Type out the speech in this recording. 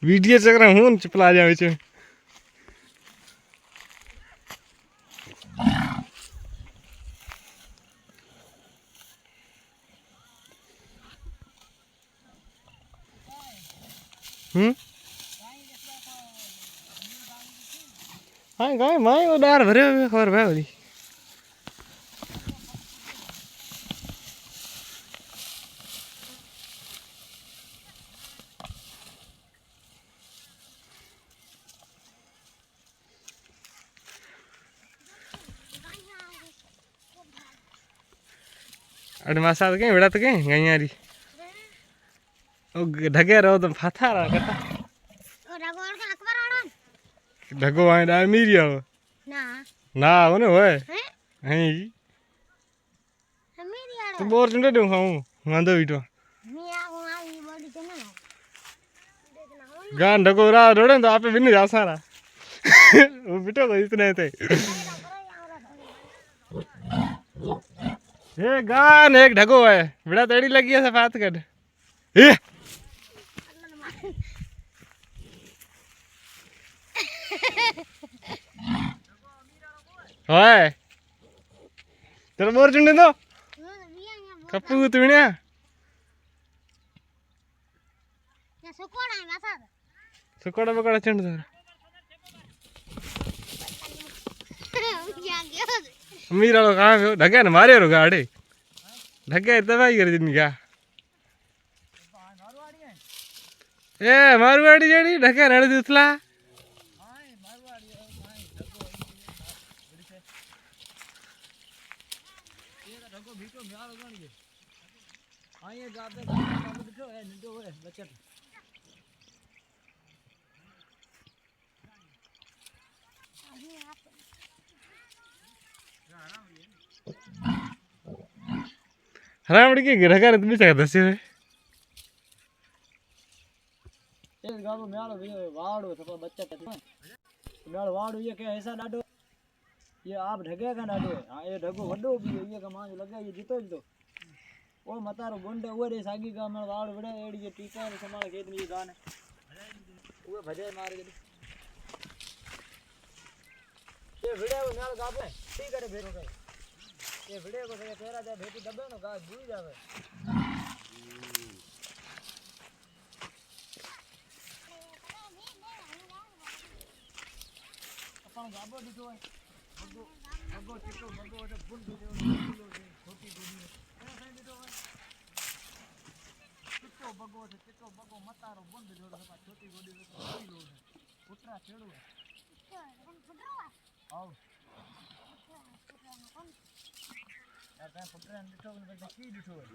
video चक्र हूँ चपला जावे छे हाँ गाय माय वो डार भरे खबर भाई वाली अरे मासा तो कहीं बड़ा तो कहीं गैयारी ओ ढगे रहो तो फाथा रहा कहता ढगो आए डाल मीरिया ना होने होए हैं तो बोर चुंडे दूं खाऊं मांदो बीटो गान ढगो रहा रोड़े तो आपे बिन्ने जा सारा वो बीटो को इतने थे ये गान एक ढगो है बड़ा तेड़ी लगी है सफात कर ए ओए चलो बोर चुंडे दो कप्पू तुणिया सुकोड़ा बकोड़ा चंड दो मीरा लोग कहाँ पे ढगे न मारे रो गाड़े ढगे दवाई कर दिन क्या ए मारवाड़ी जड़ी ढगे रड़ दूसला हरामड़ी के ढगा ने तुम क्या दसे है एक गाबो मेळो वाड़ो तो बच्चा तक मेळो वाड़ो ये के ऐसा डाडो ये आप ढगे का डाडो है हां ये ढगो वडो भी ये का मान लगा ये जीतो ज तो ओ मतारो गोंडे ओरे सागी का मेळ वाड़ वडे एड़ी ये टीका ने संभाल खेत में दान ओए भजे मार के ये वीडियो मेळ गाबे ठीक करे भेरो करे ये वीडियो को तेरा जा भेटी दबे नो गा भूल जावे अपन गाबो दिखो है बगो बगो चिको बगो तो बुल दे छोटी गोदी है ऐसा दिखो है चिको बगो मतारो बुंद जोड़ सपा छोटी गोदी में कोई लोड है पुत्रा छेड़ो है आओ यार पुत्रा ने दिखो ने की दिखो है